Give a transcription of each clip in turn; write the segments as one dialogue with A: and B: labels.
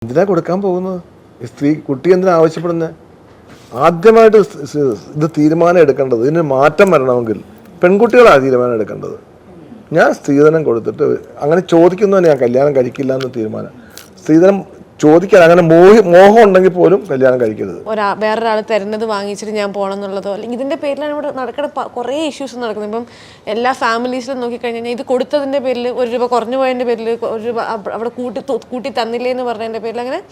A: എന്തിനാ കൊടുക്കാൻ പോകുന്നത്? സ്ത്രീ കുട്ടി എന്തിനാ ആവശ്യപ്പെടുന്നത്? ആദ്യമായിട്ട് ഇത് തീരുമാനം എടുക്കേണ്ടത്, ഇതിന് മാറ്റം വരണമെങ്കിൽ പെൺകുട്ടികളാണ് തീരുമാനം എടുക്കേണ്ടത്. ഞാൻ സ്ത്രീധനം കൊടുത്തിട്ട് അങ്ങനെ ചോദിക്കുന്നതന്നെ ഞാൻ കല്യാണം കഴിക്കില്ല എന്ന് തീരുമാനം. സ്ത്രീധനം ചോദിക്കാൻ അങ്ങനെ മോഹം ഉണ്ടെങ്കിൽ പോലും കല്യാണം കഴിക്കരുത്.
B: വേറൊരാൾ തരുന്നത് വാങ്ങിച്ചിട്ട് ഞാൻ പോകണം എന്നുള്ളതോ അല്ലെങ്കിൽ ഇതിന്റെ പേരിലാണ് ഇവിടെ നടക്കുന്ന കുറേ ഇഷ്യൂസ് നടക്കുന്നത്. ഇപ്പം എല്ലാ ഫാമിലീസിലും നോക്കിക്കഴിഞ്ഞാൽ ഇത് കൊടുത്തതിന്റെ പേരിൽ ₹1 കുറഞ്ഞു പോയതിന്റെ പേരിൽ ₹1 അവിടെ കൂട്ടി തന്നില്ലേ എന്ന് പറഞ്ഞതിന്റെ പേരിൽ അങ്ങനെ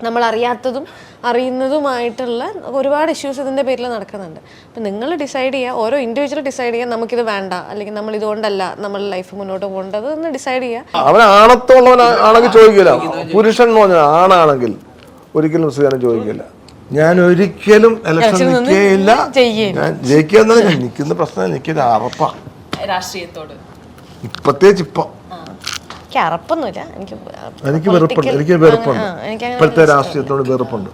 B: നമ്മൾ അറിയാത്തതും അറിയുന്നതുമായിട്ടുള്ള ഒരുപാട് ഇഷ്യൂസ് ഇതിൻ്റെ പേരിൽ നടക്കുന്നുണ്ട്. അപ്പം നിങ്ങൾ ഡിസൈഡ് ചെയ്യുക, ഓരോ ഇൻഡിവിജ്വൽ ഡിസൈഡ് ചെയ്യുക, നമുക്കിത് വേണ്ട അല്ലെങ്കിൽ നമ്മൾ ഇതുകൊണ്ടല്ല നമ്മൾ ലൈഫ് മുന്നോട്ട് പോകേണ്ടത് എന്ന് ഡിസൈഡ് ചെയ്യുക.
A: അവൻ ആണത്തോളവനാണെങ്കിൽ ചോദിക്കില്ല, പുരുഷൻ എന്ന് പറഞ്ഞാൽ ആണാണെങ്കിൽ ഒരിക്കലും സ്ത്രീധനം ചോദിക്കില്ല. ഞാൻ ഒരിക്കലും ഇലക്ഷൻ നിൽക്കുകയില്ല, ഞാൻ ജയിക്കുക എന്നല്ല, നിൽക്കുന്ന പ്രശ്നം എനിക്കൊരു അറപ്പാ
B: രാഷ്ട്രീയത്തോട്,
A: പ്രത്യേകിച്ച് ഇപ്പം
B: എനിക്ക് അറപ്പൊന്നുമില്ല,
A: എനിക്ക് വെറുപ്പുണ്ട്, എനിക്ക് വെറുപ്പുണ്ട്, ഇപ്പോഴത്തെ രാഷ്ട്രീയത്തോട് വെറുപ്പുണ്ട്.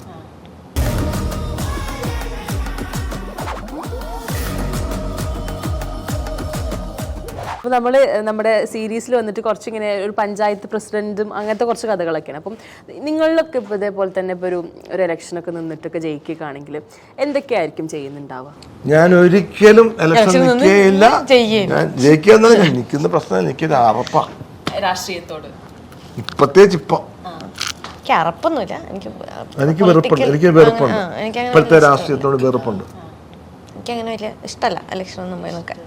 C: അപ്പോൾ നമ്മൾ നമ്മുടെ സീരീസിൽ വന്നിട്ട് കുറച്ചിങ്ങനെ ഒരു പഞ്ചായത്ത് പ്രസിഡന്റും അങ്ങനത്തെ കുറച്ച് കഥകളൊക്കെയാണ്. അപ്പം നിങ്ങളിലൊക്കെ ഇപ്പോൾ ഇതേപോലെ തന്നെ ഇപ്പോൾ ഒരു ഇലക്ഷനൊക്കെ നിന്നിട്ടൊക്കെ ജയിക്കുകയാണെങ്കിൽ എന്തൊക്കെയായിരിക്കും ചെയ്യുന്നുണ്ടാവുക?
A: ഞാൻ ഒരിക്കലും ഇലക്ഷൻ നിൽക്കുകയില്ല, ഞാൻ ജയിക്കുക എന്നല്ല, ഞാൻ നിൽക്കുന്ന പ്രശ്നം എനിക്കൊരു അറപ്പാ
B: രാഷ്ട്രീയത്തോട്,
A: പ്രത്യേകിച്ച് ഇപ്പം
B: എനിക്ക് അറപ്പൊന്നുമില്ല,
A: എനിക്ക് വെറുപ്പുണ്ട്, എനിക്ക് വെറുപ്പുണ്ട്, ഇപ്പോഴത്തെ രാഷ്ട്രീയത്തോട് വെറുപ്പുണ്ട്.
B: എനിക്കങ്ങനെ വലിയ ഇഷ്ടമല്ല ഇലക്ഷൻ ഒന്നും പോയി നോക്കാൻ.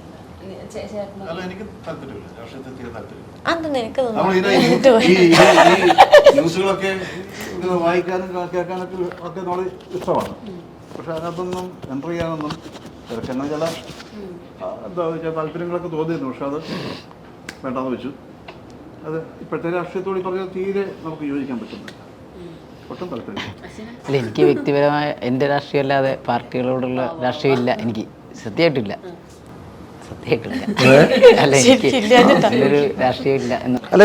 D: ന്യൂസുകളൊക്കെ വായിക്കാനും കേൾക്കാനൊക്കെ ഒക്കെ നമ്മൾ ഇഷ്ടമാണ്. പക്ഷെ അതിനകത്തൊന്നും എൻ്റർ ചെയ്യാനൊന്നും ചില എന്താ വെച്ചാൽ താല്പര്യങ്ങളൊക്കെ തോന്നിയിരുന്നു. പക്ഷെ അത് വേണ്ടാന്ന് വെച്ചു. അത് ഇപ്പോഴത്തെ രാഷ്ട്രീയത്തോട് പറഞ്ഞാൽ തീരെ നമുക്ക് യോജിക്കാൻ പറ്റുന്നില്ല, ഒട്ടും താല്പര്യം.
E: അല്ല, എനിക്ക് വ്യക്തിപരമായ എൻ്റെ രാഷ്ട്രീയം അല്ലാതെ പാർട്ടികളോടുള്ള രാഷ്ട്രീയമില്ല, എനിക്ക് സത്യമായിട്ടില്ല.
A: അല്ല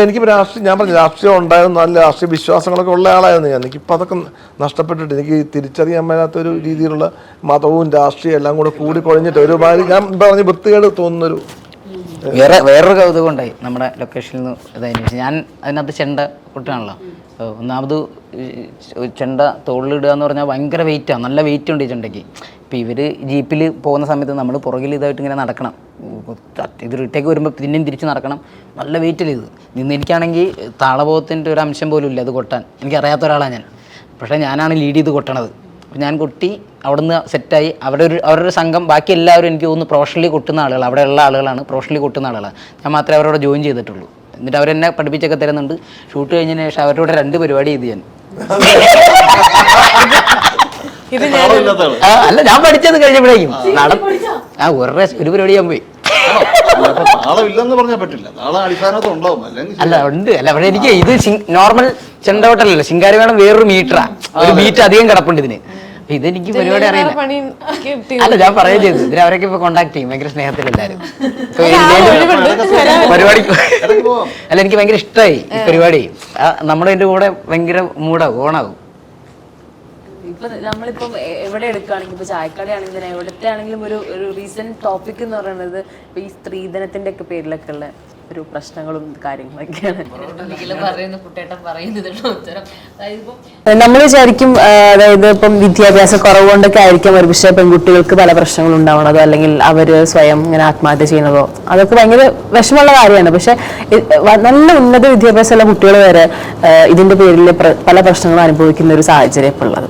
A: എനിക്ക് ഞാൻ പറഞ്ഞു രാഷ്ട്രീയം ഉണ്ടായിരുന്നു, നല്ല രാഷ്ട്രീയ വിശ്വാസങ്ങളൊക്കെ ഉള്ള ആളായിരുന്നു ഞാൻ. എനിക്കിപ്പോൾ അതൊക്കെ നഷ്ടപ്പെട്ടിട്ട് എനിക്ക് തിരിച്ചറിയാൻ മേലാത്തൊരു രീതിയിലുള്ള മതവും രാഷ്ട്രീയം എല്ലാം കൂടെ കൂടി കുഴഞ്ഞിട്ട് ഒരുപാട് ഞാൻ പറഞ്ഞ വൃത്തികേട് തോന്നുന്നൊരു
E: വേറൊരു കൗതുകം ഉണ്ടായി നമ്മുടെ ലൊക്കേഷനിൽ നിന്ന്. ഇതായിരുന്നു ഞാൻ അതിനകത്ത് ചെണ്ട കൊട്ടാണല്ലോ. ഒന്നാമത് ചെണ്ട തോളിലിടുക എന്ന് പറഞ്ഞാൽ ഭയങ്കര വെയിറ്റാണ്, നല്ല വെയിറ്റ് ഉണ്ട് ഈ ചെണ്ടയ്ക്ക്. ഇപ്പം ഇവർ ജീപ്പിൽ പോകുന്ന സമയത്ത് നമ്മൾ പുറകിൽ ഇതായിട്ട് ഇങ്ങനെ നടക്കണം, ഇത് റിട്ടേക്ക് വരുമ്പോൾ പിന്നെയും തിരിച്ച് നടക്കണം, നല്ല വെയിറ്റിൽ ഇത് നിന്ന്. എനിക്കാണെങ്കിൽ താളബോധത്തിൻ്റെ ഒരു അംശം പോലും ഇല്ല അത് കൊട്ടാൻ, എനിക്കറിയാത്ത ഒരാളാണ് ഞാൻ. പക്ഷേ ഞാനാണ് ലീഡ് ചെയ്ത് കൊട്ടണത്. അപ്പോൾ ഞാൻ കൊട്ടി അവിടുന്ന് സെറ്റായി. അവരുടെ സംഘം ബാക്കി എല്ലാവരും എനിക്ക് തോന്നുന്നു പ്രൊഫഷണലി കൊട്ടുന്ന ആളുകൾ, അവിടെയുള്ള ആളുകളാണ്, പ്രൊഫഷണലി കൊട്ടുന്ന ആളുകളാണ്. ഞാൻ മാത്രമേ അവരോട് ജോയിൻ ചെയ്തിട്ടുള്ളൂ. എന്നിട്ട് അവരെന്നെ പഠിപ്പിച്ചൊക്കെ തരുന്നുണ്ട്. ഷൂട്ട് കഴിഞ്ഞതിന് ശേഷം അവരോട് 2 പരിപാടി ചെയ്ത് ഞാൻ. അല്ല, ഞാൻ പഠിച്ചത് കഴിഞ്ഞപ്പോഴേക്കും ഒരു പരിപാടി ഞാൻ പോയി. അല്ല ഉണ്ട്, അല്ല പക്ഷെ എനിക്ക് ഇത് നോർമൽ ചെണ്ടോട്ടല്ലല്ലോ, ശിങ്കാരിമേളം വേറൊരു മീറ്ററാ, ഒരു ബീറ്റ് അധികം കിടപ്പുണ്ട് ഇതിന്. ഇതെനിക്ക് പരിപാടി അറിയില്ല. അല്ല, ഞാൻ പറയുകയും ചെയ്തു, ഇതിന് അവരൊക്കെ ഇപ്പൊ കോണ്ടാക്ട് ചെയ്യും, ഭയങ്കര സ്നേഹത്തിലെല്ലാരും പരിപാടിക്ക്. അല്ല, എനിക്ക് ഭയങ്കര ഇഷ്ടമായി ഈ പരിപാടി. നമ്മുടെ എൻ്റെ കൂടെ ഭയങ്കര മൂടാവും, ഓണാവും.
C: ഇപ്പൊ നമ്മളിപ്പം എവിടെ എടുക്കുകയാണെങ്കിൽ ഇപ്പൊ ചായക്കടയാണെങ്കിലും എവിടത്തെ ആണെങ്കിലും ഒരു റീസെന്റ് ടോപ്പിക് എന്ന് പറയുന്നത് ഇപ്പൊ ഈ സ്ത്രീധനത്തിന്റെ ഒക്കെ പേരിലൊക്കെ ഉള്ള ഒരു പ്രശ്നങ്ങളും കാര്യങ്ങളൊക്കെയാണ്. നമ്മൾ വിചാരിക്കും, അതായത് ഇപ്പം വിദ്യാഭ്യാസ കുറവ് കൊണ്ടൊക്കെ ആയിരിക്കും ഒരു പക്ഷേ പെൺകുട്ടികൾക്ക് പല പ്രശ്നങ്ങളും ഉണ്ടാവണതോ അല്ലെങ്കിൽ അവര് സ്വയം ഇങ്ങനെ ആത്മഹത്യ ചെയ്യുന്നതോ, അതൊക്കെ ഭയങ്കര വിഷമമുള്ള കാര്യമാണ്. പക്ഷെ നല്ല ഉന്നത വിദ്യാഭ്യാസമുള്ള കുട്ടികൾ വരെ ഇതിന്റെ പേരിൽ പല പ്രശ്നങ്ങളും അനുഭവിക്കുന്ന ഒരു സാഹചര്യം ഇപ്പോൾ ഉള്ളത്.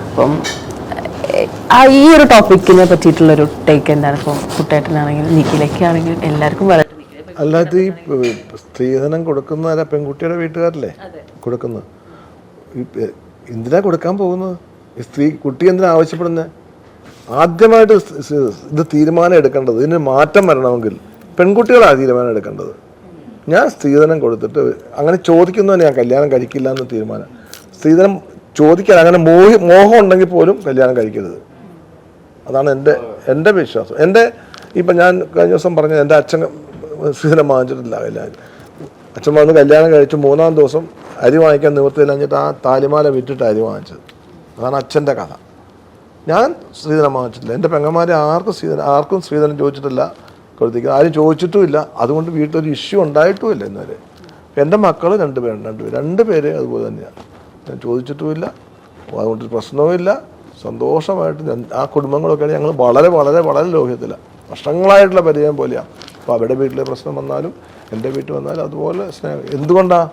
C: അപ്പം ഈ ഒരു ടോപ്പിക്കിനെ പറ്റിയിട്ടുള്ളൊരു ടേക്ക് എന്താണ്? ഇപ്പം കുട്ടേട്ടനാണെങ്കിലും നിഖിലയ്ക്കാണെങ്കിലും എല്ലാവർക്കും വളരെ
A: അല്ലാതെ ഈ സ്ത്രീധനം കൊടുക്കുന്ന പെൺകുട്ടിയുടെ വീട്ടുകാരല്ലേ കൊടുക്കുന്നത്? എന്തിനാ കൊടുക്കാൻ പോകുന്നത്? കുട്ടി എന്തിനാ ആവശ്യപ്പെടുന്നത്? ആദ്യമായിട്ട് ഇത് തീരുമാനം എടുക്കേണ്ടത്, ഇതിന് മാറ്റം വരണമെങ്കിൽ പെൺകുട്ടികളാണ് തീരുമാനം എടുക്കേണ്ടത്. ഞാൻ സ്ത്രീധനം കൊടുത്തിട്ട് അങ്ങനെ ചോദിക്കുന്നതന്നെ ഞാൻ കല്യാണം കഴിക്കില്ല എന്ന് തീരുമാനം. സ്ത്രീധനം ചോദിക്കാൻ അങ്ങനെ മോഹം ഉണ്ടെങ്കിൽ പോലും കല്യാണം കഴിക്കരുത്. അതാണ് എൻ്റെ വിശ്വാസം. ഇപ്പം ഞാൻ കഴിഞ്ഞ ദിവസം പറഞ്ഞത്, എൻ്റെ അച്ഛൻ സ്ത്രീധനം വാങ്ങിച്ചിട്ടില്ല. അച്ഛൻ വന്ന് കല്യാണം കഴിച്ച് 3-ാം ദിവസം അരി വാങ്ങിക്കാൻ നിവൃത്തിയില്ലഞ്ഞിട്ട് ആ താലിമാല വിറ്റിട്ട് അരി വാങ്ങിച്ചത്. അതാണ് അച്ഛൻ്റെ കഥ. ഞാൻ സ്ത്രീധനം വാങ്ങിച്ചിട്ടില്ല. എൻ്റെ പെങ്ങന്മാരെ ആർക്കും സ്ത്രീധനം ചോദിച്ചിട്ടില്ല, കൊടുത്തിരിക്കുന്നത് ആരും ചോദിച്ചിട്ടുമില്ല. അതുകൊണ്ട് വീട്ടിലൊരു ഇഷ്യൂ ഉണ്ടായിട്ടുമില്ല ഇന്നുവരെ. എൻ്റെ മക്കൾ 2 പേര് അതുപോലെ തന്നെയാണ്. ഞാൻ ചോദിച്ചിട്ടുമില്ല, അതുകൊണ്ടൊരു പ്രശ്നവുമില്ല. സന്തോഷമായിട്ട് ആ കുടുംബങ്ങളൊക്കെ ഞങ്ങൾ വളരെ വളരെ വളരെ ലോഹ്യത്തിലാണ്, വർഷങ്ങളായിട്ടുള്ള പരിചയം പോലെയാണ്. അപ്പോൾ അവരുടെ വീട്ടിലെ പ്രശ്നം വന്നാലും എൻ്റെ വീട്ടിൽ വന്നാലും അതുപോലെ സ്നേഹം. എന്തുകൊണ്ടാണ്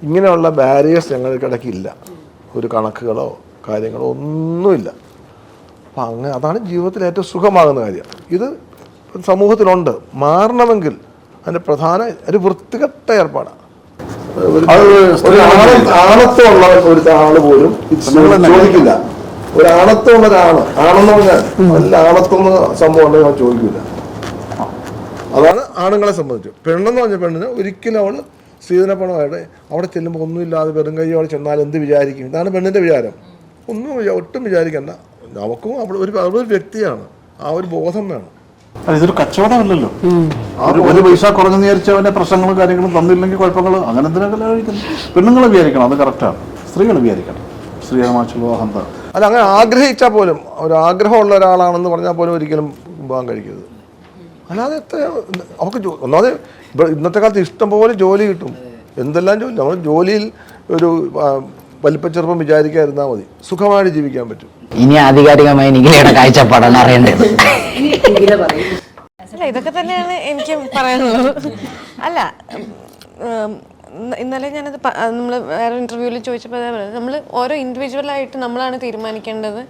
A: ഇങ്ങനെയുള്ള ബാരിയേഴ്സ് ഞങ്ങൾക്കിടയ്ക്കില്ല, ഒരു കണക്കുകളോ കാര്യങ്ങളോ ഒന്നുമില്ല. അപ്പം അങ്ങനെ അതാണ് ജീവിതത്തിൽ ഏറ്റവും സുഖമാകുന്ന കാര്യം. ഇത് സമൂഹത്തിലുണ്ട്. മാറണമെങ്കിൽ അതിൻ്റെ പ്രധാന ഒരു വൃത്തികെട്ട ഏർപ്പാടാണ്. ആണത്വമുള്ള ഒരു ആള് പോലും ചോദിക്കില്ല. ഒരു ആണത്വമുള്ള ഒരാണ് ആണെന്ന് പറഞ്ഞാൽ നല്ല ആണത്വം സംഭവം ഉണ്ടെങ്കിൽ അവൻ ചോദിക്കില്ല. അതാണ് ആണുങ്ങളെ സംബന്ധിച്ച്. പെണ്ണെന്ന് പറഞ്ഞ പെണ്ണിന് ഒരിക്കലും അവൾ സ്ത്രീധനപ്പണമായിട്ട് അവിടെ ചെല്ലുമ്പോൾ ഒന്നുമില്ലാതെ വെറും കൈയോടെ ചെന്നാൽ എന്ത് വിചാരിക്കും? ഇതാണ് പെണ്ണിൻ്റെ വിചാരം. ഒട്ടും വിചാരിക്കണ്ട. നമുക്കും അവളൊരു വ്യക്തിയാണ്, ആ ഒരു ബോധം വേണം.
D: ഇതൊരു കച്ചവടമല്ലല്ലോ. ഒരു പൈസ കുറഞ്ഞെന്ന് വിചാരിച്ച അവന്റെ പ്രശ്നങ്ങളും കാര്യങ്ങളും തന്നില്ലെങ്കിൽ കുഴപ്പങ്ങൾ അങ്ങനെ എന്തിനാ കല്യാണം കഴിക്കുന്നത്? പെണ്ണുങ്ങൾ വിചാരിക്കണം, അത് കറക്റ്റാണ്. സ്ത്രീകൾ വിചാരിക്കണം സ്ത്രീധനമാച്ചുള്ള അഹന്ത.
A: അല്ല, അങ്ങനെ ആഗ്രഹിച്ചാൽ പോലും, ഒരു ആഗ്രഹമുള്ള ഒരാളാണെന്ന് പറഞ്ഞാൽ പോലും ഒരിക്കലും വിവാഹം കഴിക്കരുത്. അല്ലാതെ അവർക്ക് ഒന്നാമത് ഇന്നത്തെ കാലത്ത് ഇഷ്ടംപോലെ ജോലി കിട്ടും. എന്തെല്ലാം ജോലി. നമ്മൾ ജോലിയിൽ ഒരു വലിപ്പച്ചെറുപ്പം വിചാരിക്കാതിരുന്നാൽ മതി, സുഖമായിട്ട് ജീവിക്കാൻ പറ്റും.
E: ഇനി ആധികാരികമായി നിഖിലയുടെ കാഴ്ചപ്പാടാണ് അറിയേണ്ടത്.
B: അല്ല, ഇതൊക്കെ തന്നെയാണ് എനിക്ക് പറയാനുള്ളത്. അല്ല, ഇന്നലെ ഞാനത് നമ്മൾ വേറെ ഇൻ്റർവ്യൂവിൽ ചോദിച്ചപ്പോൾ നമ്മൾ ഓരോ ഇൻഡിവിജ്വലായിട്ട് നമ്മളാണ് തീരുമാനിക്കേണ്ടത്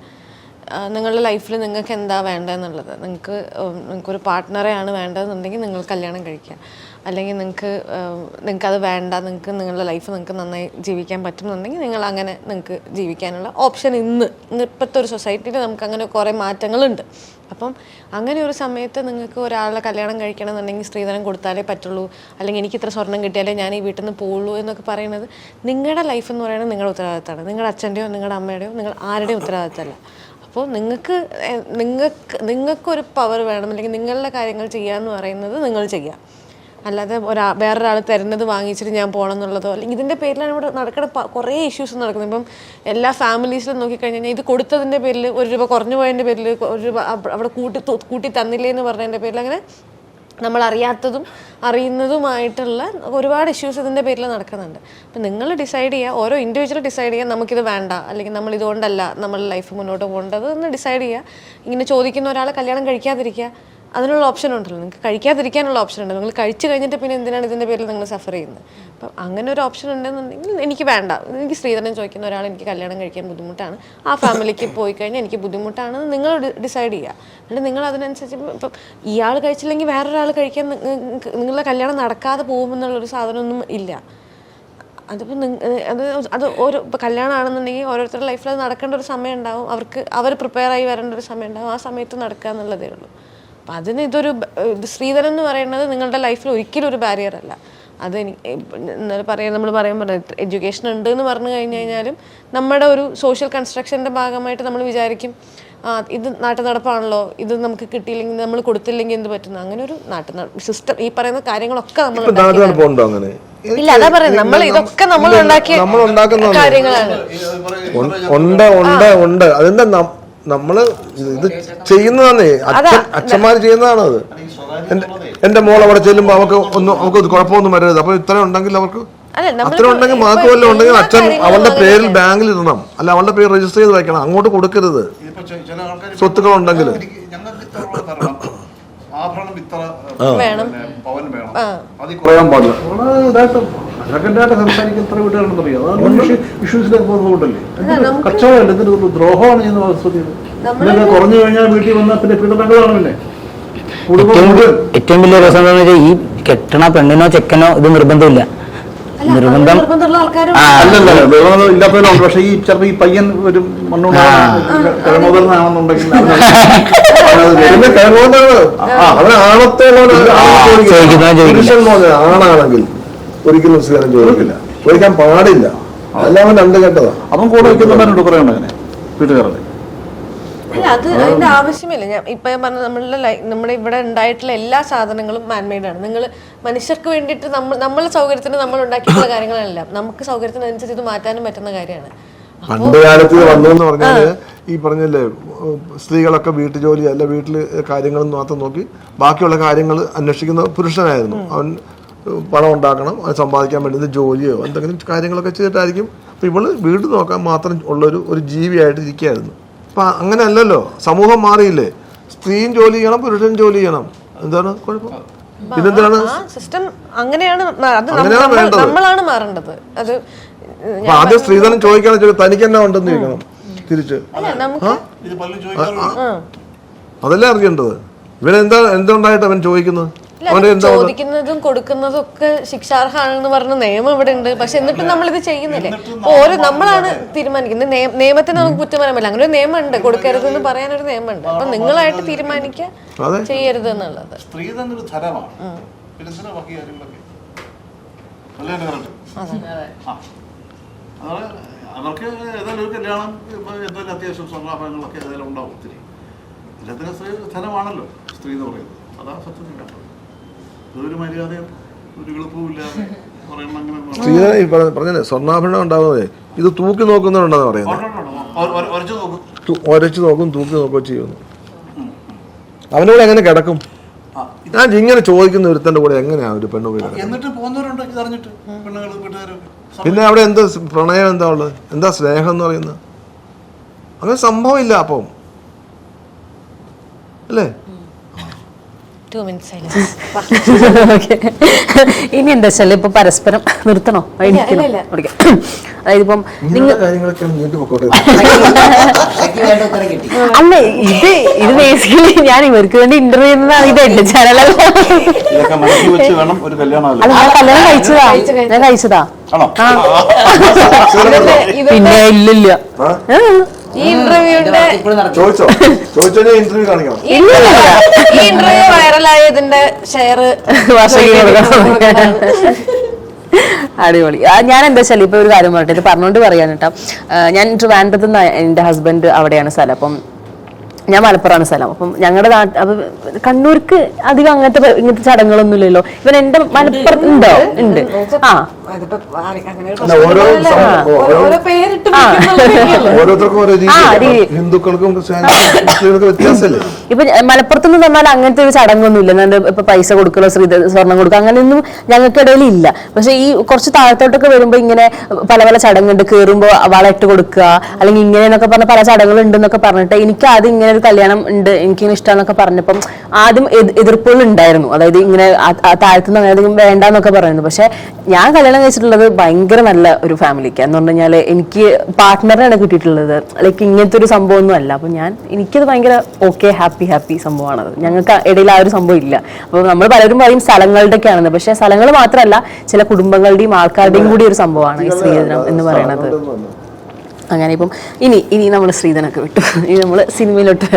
B: നിങ്ങളുടെ ലൈഫിൽ നിങ്ങൾക്ക് എന്താ വേണ്ടതെന്നുള്ളത്. നിങ്ങൾക്കൊരു പാർട്ട്ണറെയാണ് വേണ്ടതെന്നുണ്ടെങ്കിൽ നിങ്ങൾ കല്യാണം കഴിക്കുക. അല്ലെങ്കിൽ നിങ്ങൾക്കത് വേണ്ട, നിങ്ങളുടെ ലൈഫ് നിങ്ങൾക്ക് നന്നായി ജീവിക്കാൻ പറ്റുന്നുണ്ടെങ്കിൽ നിങ്ങൾ അങ്ങനെ നിങ്ങൾക്ക് ജീവിക്കാനുള്ള ഓപ്ഷൻ ഇപ്പോഴത്തെ ഒരു സൊസൈറ്റിയിൽ നമുക്ക് അങ്ങനെ കുറേ മാറ്റങ്ങളുണ്ട്. അപ്പം അങ്ങനെ ഒരു സമയത്ത് നിങ്ങൾക്ക് ഒരാളെ കല്യാണം കഴിക്കണം എന്നുണ്ടെങ്കിൽ സ്ത്രീധനം കൊടുത്താലേ പറ്റുള്ളൂ, അല്ലെങ്കിൽ എനിക്ക് ഇത്ര സ്വർണം കിട്ടിയാലേ ഞാൻ ഈ വീട്ടിൽ നിന്ന് പോവുള്ളൂ എന്നൊക്കെ പറയുന്നത് നിങ്ങളുടെ ലൈഫ് എന്ന് പറയുന്നത് നിങ്ങളുടെ ഉത്തരവാദിത്തമാണ്. നിങ്ങളുടെ അച്ഛൻ്റെയോ നിങ്ങളുടെ അമ്മയുടെയോ നിങ്ങൾ ആരുടെയും ഉത്തരവാദിത്തമല്ല. അപ്പോൾ നിങ്ങൾക്കൊരു പവർ വേണം, അല്ലെങ്കിൽ നിങ്ങളുടെ കാര്യങ്ങൾ ചെയ്യാമെന്ന് പറയുന്നത് നിങ്ങൾ ചെയ്യുക. അല്ലാതെ വേറൊരാൾ തരുന്നത് വാങ്ങിച്ചിട്ട് ഞാൻ പോകണം എന്നുള്ളതോ, അല്ലെങ്കിൽ ഇതിൻ്റെ പേരിലാണ് ഇവിടെ നടക്കുന്ന കുറേ ഇഷ്യൂസ് നടക്കുന്നത്. ഇപ്പം എല്ലാ ഫാമിലീസിലും നോക്കിക്കഴിഞ്ഞാൽ ഇത് കൊടുത്തതിൻ്റെ പേരിൽ, ₹1 കുറഞ്ഞു പോയതിൻ്റെ പേരിൽ, ₹1 അവിടെ കൂട്ടി തന്നില്ലേ എന്ന് പറഞ്ഞതിൻ്റെ പേരിൽ അങ്ങനെ നമ്മൾ അറിയാത്തതും അറിയുന്നതുമായിട്ടുള്ള ഒരുപാട് ഇഷ്യൂസ് ഇതിൻ്റെ പേരിൽ നടക്കുന്നുണ്ട്. അപ്പം നിങ്ങൾ ഡിസൈഡ് ചെയ്യുക, ഓരോ ഇൻഡിവിജ്വൽ ഡിസൈഡ് ചെയ്യുക, നമുക്കിത് വേണ്ട, അല്ലെങ്കിൽ നമ്മൾ ഇതുകൊണ്ടല്ല നമ്മളുടെ ലൈഫ് മുന്നോട്ട് പോകേണ്ടത് എന്ന് ഡിസൈഡ് ചെയ്യുക. ഇങ്ങനെ ചോദിക്കുന്ന ഒരാളെ കല്യാണം കഴിക്കാതിരിക്കുക, അതിനുള്ള ഓപ്ഷൻ ഉണ്ടല്ലോ. നിങ്ങൾക്ക് കഴിക്കാതിരിക്കാനുള്ള ഓപ്ഷൻ ഉണ്ട്. നിങ്ങൾ കഴിച്ചു കഴിഞ്ഞിട്ട് പിന്നെ എന്തിനാണ് ഇതിൻ്റെ പേരിൽ നിങ്ങൾ സഫർ ചെയ്യുന്നത്? അപ്പം അങ്ങനെ ഒരു ഓപ്ഷൻ ഉണ്ടെന്നുണ്ടെങ്കിൽ എനിക്ക് വേണ്ട, എനിക്ക് സ്ത്രീധനം ചോദിക്കുന്ന ഒരാൾ എനിക്ക് കല്യാണം കഴിക്കാൻ ബുദ്ധിമുട്ടാണ്, ആ ഫാമിലിക്ക് പോയി കഴിഞ്ഞാൽ എനിക്ക് ബുദ്ധിമുട്ടാണെന്ന് നിങ്ങൾ ഡിസൈഡ് ചെയ്യുക. എന്നിട്ട് നിങ്ങൾ അതിനനുസരിച്ച് ഇപ്പം ഇയാൾ കഴിച്ചില്ലെങ്കിൽ വേറൊരാൾ കഴിക്കാൻ നിങ്ങളുടെ കല്യാണം നടക്കാതെ പോകുമെന്നുള്ളൊരു സാധനമൊന്നും ഇല്ല. അതിപ്പോൾ അത് ഓരോ ഇപ്പോൾ കല്യാണമാണെന്നുണ്ടെങ്കിൽ ഓരോരുത്തരുടെ ലൈഫിൽ അത് നടക്കേണ്ട ഒരു സമയം ഉണ്ടാവും. അവർ പ്രിപ്പയർ ആയി വരേണ്ട ഒരു സമയം ഉണ്ടാവും. ആ സമയത്ത് നടക്കുക എന്നുള്ളതേ ഉള്ളൂ. അപ്പം അതിന് സ്ത്രീധനം എന്ന് പറയുന്നത് നിങ്ങളുടെ ലൈഫിൽ ഒരിക്കലും ഒരു ബാരിയർ അല്ല. അത് നമ്മൾ പറയുമ്പോൾ എഡ്യൂക്കേഷൻ ഉണ്ട് എന്ന് പറഞ്ഞു കഴിഞ്ഞാലും നമ്മുടെ ഒരു സോഷ്യൽ കൺസ്ട്രക്ഷൻ്റെ ഭാഗമായിട്ട് നമ്മൾ വിചാരിക്കും ഇത് നാട്ടു നടപ്പാണല്ലോ, ഇത് നമുക്ക് കിട്ടിയില്ലെങ്കിൽ നമ്മൾ കൊടുത്തില്ലെങ്കിൽ എന്ത് പറ്റുന്നു, അങ്ങനെ ഒരു സിസ്റ്റം ഈ പറയുന്ന കാര്യങ്ങളൊക്കെ നമ്മൾ ഇല്ല. അതാ പറയുന്നത്, നമ്മൾ ഇതൊക്കെ നമ്മൾ ഉണ്ടാക്കിയ കാര്യങ്ങളാണ്.
A: ഉണ്ട് അതിന്റെ നമ്മള് ഇത് ചെയ്യുന്നതാണേ, അച്ഛന്മാര് ചെയ്യുന്നതാണ് അത്. എന്റെ മോൾ അവിടെ ചെല്ലുമ്പോ നമുക്ക് കുഴപ്പമൊന്നും വരരുത്. അപ്പൊ ഇത്ര ഉണ്ടെങ്കിൽ അവർക്ക് അത്ര ഉണ്ടെങ്കിൽ മാർക്ക് വല്ലതും ഉണ്ടെങ്കിൽ അച്ഛൻ അവളുടെ പേരിൽ ബാങ്കിൽ ഇടണം, അല്ല അവളുടെ പേര് രജിസ്റ്റർ ചെയ്ത് വെക്കണം. അങ്ങോട്ട് കൊടുക്കരുത് സ്വത്തുക്കൾ ഉണ്ടെങ്കിൽ.
D: ദ്രോഹമാണ് ചെയ്യുന്ന കുറഞ്ഞു കഴിഞ്ഞാൽ വീട്ടിൽ വന്നാൽ പിന്നെ പീഡനങ്ങളാണ്. പിന്നെ
E: ഏറ്റവും വലിയ രസം എന്താണെന്ന് വെച്ചാൽ ഈ കെട്ടണ പെണ്ണിനോ ചെക്കനോ ഇത് നിർബന്ധമില്ല. നിർബന്ധം
D: ഇല്ലാത്തവരുണ്ട്. പക്ഷെ ഈ ചിലപ്പോൾ ഈ പയ്യൻ ഒരു മണ്ണുണ്ടാണെന്നുണ്ടെങ്കിൽ
A: ആണാണെങ്കിൽ ഒരിക്കലും സ്വീകരണം ചോദിക്കില്ല, ചോദിക്കാൻ പാടില്ല. അതെല്ലാം രണ്ട് കേട്ടതാ.
D: അവൻ കൂടെ വയ്ക്കുന്നവരുണ്ട് കുറെ ഉണ്ട് അങ്ങനെ വീട്ടുകാരുടെ.
B: അല്ല, അതിന്റെ ആവശ്യമില്ല. ഞാൻ ഇപ്പം പറഞ്ഞ നമ്മുടെ ഇവിടെ ഉണ്ടായിട്ടുള്ള എല്ലാ സാധനങ്ങളും മാൻമെയ്ഡാണ്. നിങ്ങൾ മനുഷ്യർക്ക് വേണ്ടിയിട്ട് നമ്മളെ സൗകര്യത്തിന് നമ്മൾ ഉണ്ടാക്കിയിട്ടുള്ള കാര്യങ്ങളെല്ലാം നമുക്ക് സൗകര്യത്തിനനുസരിച്ച് ഇത് മാറ്റാനും പറ്റുന്ന കാര്യമാണ്.
A: പണ്ട് കാലത്ത് വന്നു എന്ന് പറഞ്ഞാല് ഈ പറഞ്ഞല്ലേ, സ്ത്രീകളൊക്കെ വീട്ടുജോലി അല്ല വീട്ടില് കാര്യങ്ങളും മാത്രം നോക്കി ബാക്കിയുള്ള കാര്യങ്ങൾ അന്വേഷിക്കുന്ന പുരുഷനായിരുന്നു. അവൻ പണം ഉണ്ടാക്കണം, അത് സമ്പാദിക്കാൻ വേണ്ടി ജോലിയോ എന്തെങ്കിലും കാര്യങ്ങളൊക്കെ ചെയ്തിട്ടായിരിക്കും അപ്പം ഇവള് വീട് നോക്കാൻ മാത്രം ഒരു ജീവിയായിട്ട് ഇരിക്കുകയായിരുന്നു. അപ്പം അങ്ങനെ അല്ലല്ലോ, സമൂഹം മാറിയില്ലേ. സ്ത്രീയും ജോലി ചെയ്യണം, പുരുഷനും ജോലി ചെയ്യണം. എന്താണ് കുഴപ്പം? പിന്നെന്താണ്
B: സിസ്റ്റം അങ്ങനെയാണ്. അത്
A: അങ്ങനെയാണ് വേണ്ടത്.
B: നമ്മളാണ് മാറേണ്ടത്. അത്
A: അപ്പൊ ആദ്യം സ്ത്രീധനം ചോദിക്കണം, തനിക്ക് എന്നാ ഉണ്ടെന്ന് ചോദിക്കണം തിരിച്ച്.
D: ഇത് പലരും ചോദിക്കാറുണ്ട്.
A: അതല്ലേ അറിയേണ്ടത്. എന്തുണ്ടായിട്ട് അവൻ ചോദിക്കുന്നത്?
B: ചോദിക്കുന്നതും കൊടുക്കുന്നതും ഒക്കെ ശിക്ഷാർഹമാണെന്ന് പറഞ്ഞ നിയമം ഇവിടെ ഉണ്ട്. പക്ഷെ എന്നിട്ടും നമ്മളിത് ചെയ്യുന്നില്ലേ? നമ്മളാണ് തീരുമാനിക്കുന്നത്. നിയമത്തിന് നമുക്ക് കുറ്റം പറയാൻ പറ്റില്ല. അങ്ങനെ ഒരു നിയമം ഉണ്ട്, കൊടുക്കരുതെന്ന് പറയാനൊരു നിയമമുണ്ട്. അപ്പൊ നിങ്ങളായിട്ട് തീരുമാനിക്കുക ചെയ്യരുത് എന്നുള്ളത്.
D: സ്ത്രീധനം ഒരു ധനമാണ്. പിന്നെ എന്തിനാ ബാക്കി കാര്യങ്ങളൊക്കെ അല്ലേ? അവർക്ക് ഏതായാലും ഒരു കല്യാണം, എന്തെങ്കിലും അത്യാവശ്യം സ്വർണ്ണാഭരണങ്ങളൊക്കെ ഏതായാലും ഉണ്ടാവും. ഒത്തിരി എല്ലാത്തിനും സ്ത്രീ ധനമാണല്ലോ സ്ത്രീ എന്ന് പറയുന്നത്. അതാ സത്യത്തിൽ കേട്ടത്. അതൊരു മര്യാദയും ഒരു എളുപ്പമില്ലാതെ
A: സ്ത്രീധനം പറഞ്ഞേ. സ്വർണ്ണാഭരണം ഉണ്ടാവുന്നതേ ഇത് തൂക്കി നോക്കുന്നവരുണ്ടെന്ന് പറയുന്നത്. ഒരച്ചു നോക്കും, തൂക്കി നോക്കുകയോ ചെയ്യുന്നു. അവനോട് എങ്ങനെ കിടക്കും? ഞാൻ ഇങ്ങനെ ചോദിക്കുന്ന ഒരുത്തന്റെ കൂടെ എങ്ങനെയാ ഒരു പെണ്ണ് പോയി കിടക്കും?
D: എന്നിട്ട് പോകുന്നവരുണ്ട് ഇതറിഞ്ഞിട്ട് പെണ്ണുങ്ങൾ വീട്ടുകാരൊക്കെ.
A: പിന്നെ അവിടെ എന്താ പ്രണയം, എന്താ ഉള്ളത്? എന്താ സ്നേഹം എന്ന് പറയുന്നത്? അങ്ങനെ സംഭവം ഇല്ല. അപ്പം അല്ലേ?
B: 2 minutes silence.
C: ഇനി എന്താ വെച്ചാൽ ഇപ്പൊ പരസ്പരം നിർത്തണോ? അതായത് ഇപ്പം അല്ല, ഇത് ബേസിക്കലി ഞാൻ ഇവർക്ക് വേണ്ടി ഇന്റർവ്യൂ ചെയ്യുന്നതാണ്. ഇത് എന്റെ ചാനലല്ല. അല്ല, ഞാൻ കല്യാണം കഴിച്ചതാ. ഞാൻ കഴിച്ചതാ. പിന്നെ ഇല്ലില്ല.
B: ഈ ഇന്റർവ്യൂന്റെ ഈ ഇന്റർവ്യൂ വൈറലായതിന്റെ ഷെയർ
C: അടിപൊളി. ഞാൻ എന്താ വെച്ചാൽ ഇപ്പൊ ഒരു കാര്യം പറയട്ടെ, ഇത് പറഞ്ഞോണ്ട് പറയാൻ കേട്ടോ. ഞാൻ ട്രിവാൻഡ്രത്ത് നിന്ന്, എന്റെ ഹസ്ബൻഡ് അവിടെയാണ് സ്ഥലം. അപ്പം ഞാൻ മലപ്പുറമാണ് സ്ഥലം. അപ്പം ഞങ്ങളുടെ അപ്പൊ കണ്ണൂർക്ക് അധികം ഇങ്ങനത്തെ ചടങ്ങുകളൊന്നും ഇല്ലല്ലോ. ഇവൻ എന്റെ മലപ്പുറത്ത് ഉണ്ടോ? ഉണ്ട്.
A: ഹിന്ദുക്കൾക്കും വ്യത്യാസമല്ലേ?
C: ഇപ്പൊ മലപ്പുറത്തുനിന്ന് പറഞ്ഞാൽ അങ്ങനത്തെ ഒരു ചടങ്ങൊന്നും ഇല്ല. ഇപ്പൊ പൈസ കൊടുക്കലോ സ്വർണം കൊടുക്കുക അങ്ങനെയൊന്നും ഞങ്ങൾക്കിടയിൽ ഇല്ല. പക്ഷെ ഈ കുറച്ച് താഴത്തോട്ടൊക്കെ വരുമ്പോ ഇങ്ങനെ പല പല ചടങ്ങുണ്ട്. കയറുമ്പോ വളയിട്ട് കൊടുക്കുക, അല്ലെങ്കിൽ ഇങ്ങനെ എന്നൊക്കെ പറഞ്ഞ പല ചടങ്ങുകൾ ഉണ്ടെന്നൊക്കെ പറഞ്ഞിട്ട് എനിക്ക് ആദ്യം ഇങ്ങനെ ഒരു കല്യാണം ഉണ്ട്, എനിക്കിങ്ങനെ ഇഷ്ടമാണെന്നൊക്കെ പറഞ്ഞപ്പം ആദ്യം എതിർപ്പുകൾ ഉണ്ടായിരുന്നു. അതായത് ഇങ്ങനെ താഴത്തുനിന്ന് അങ്ങനെ വേണ്ടെന്നൊക്കെ പറയുന്നു. പക്ഷെ ഞാൻ കല്യാണം കഴിച്ചിട്ടുള്ളത് ഭയങ്കര നല്ല ഒരു ഫാമിലിക്ക് എന്ന് പറഞ്ഞു കഴിഞ്ഞാൽ എനിക്ക് പാർട്ട്ണറാണ് കിട്ടിയിട്ടുള്ളത്. ലൈക്ക് ഇങ്ങനത്തെ ഒരു സംഭവം ഒന്നും അല്ല. അപ്പൊ എനിക്കത് ഭയങ്കര ഓക്കെ, ഹാപ്പി സംഭവമാണത്. ഞങ്ങൾക്ക് ഇടയിൽ ആ ഒരു സംഭവം ഇല്ല. അപ്പൊ നമ്മൾ പലരും പറയും സ്ഥലങ്ങളുടെ ഒക്കെ ആണെന്ന്. പക്ഷെ സ്ഥലങ്ങൾ മാത്രമല്ല, ചില കുടുംബങ്ങളുടെയും ആൾക്കാരുടെയും കൂടി ഒരു സംഭവമാണ് ഈ സ്ത്രീധനം എന്ന് പറയുന്നത്. അങ്ങനെ ഇപ്പം ഇനി നമ്മൾ സ്ത്രീധനൊക്കെ വിട്ടു. ഇനി നമ്മൾ സിനിമയിലോട്ട്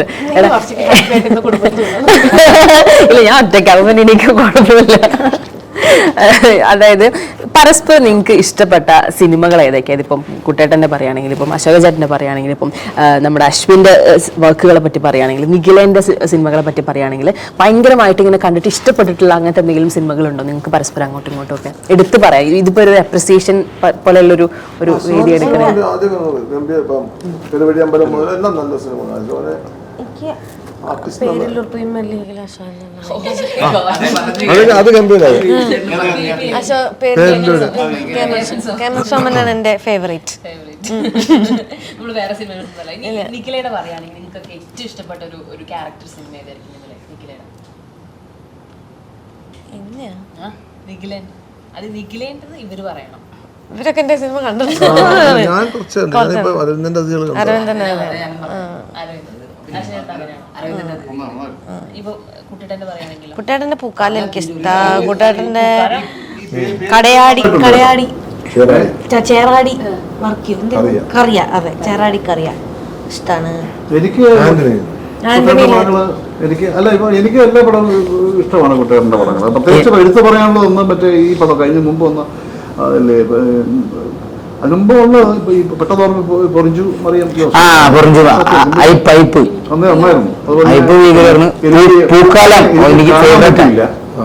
C: ഇല്ല, ഞാൻ ഒറ്റയ്ക്കാവുമ്പോൾ എനിക്ക് കുഴപ്പമില്ല. അതായത് പരസ്പരം നിങ്ങൾക്ക് ഇഷ്ടപ്പെട്ട സിനിമകൾ ഏതൊക്കെയാണ്? ഇപ്പം കുട്ടേട്ടൻ്റെ പറയുകയാണെങ്കിൽ, ഇപ്പം അശോക ചേട്ടൻ്റെ പറയുകയാണെങ്കിൽ, ഇപ്പം നമ്മുടെ അശ്വിൻ്റെ വർക്കുകളെ പറ്റി പറയുകയാണെങ്കിൽ, നിഖിലേൻ്റെ സിനിമകളെ പറ്റി പറയുകയാണെങ്കിൽ, ഭയങ്കരമായിട്ട് ഇങ്ങനെ കണ്ടിട്ട് ഇഷ്ടപ്പെട്ടിട്ടുള്ള അങ്ങനത്തെ എന്തെങ്കിലും സിനിമകളുണ്ടോ നിങ്ങൾക്ക് പരസ്പരം അങ്ങോട്ടും ഇങ്ങോട്ടും ഒക്കെ എടുത്ത് പറയാം? ഇതിപ്പോൾ ഒരു അപ്രിസിയേഷൻ പോലെയുള്ളൊരു രീതി എടുക്കണേ.
A: അത് ഗംഭീരമാണ്.
B: എന്റെ ഫേവറേറ്റ്.
C: നമ്മള് വേറെ സിനിമ നിഖിലയുടെ പറയുകയാണെങ്കിൽ നിങ്ങൾക്ക് ഏറ്റവും ഇഷ്ടപ്പെട്ട ഒരു ക്യാരക്ടർ സിനിമ ഏതായിരിക്കും? നിഖിലൻ, അത് നിഖിലേണ്ടത് ഇവര് പറയണം.
B: ഇവരൊക്കെ എന്റെ സിനിമ കണ്ടിട്ടുണ്ട്. കുട്ടേട്ടന്റെ പൂക്കാലം എനിക്ക് ഇഷ്ടാ. കുട്ടേട്ടന്റെ കടയാടി ചേറാടി കറിയ, അതെ ചേറാടി കറിയ ഇഷ്ടാണ്.
D: എനിക്ക് എല്ലാ പടവും ഇഷ്ടമാണ് കുട്ടേട്ടൻ്റെ പടങ്ങൾ. പ്രത്യേകിച്ച് എടുത്ത് പറയാനുള്ളത് ഒന്ന് മറ്റേ ഈ പടം കഴിഞ്ഞ മുമ്പ് വന്ന അതല്ലേ, അതിനുമ്പ് ഉള്ള പെട്ടെന്ന് പൊറിഞ്ചു മറിയാം അന്നേ നന്നായിരുന്നു.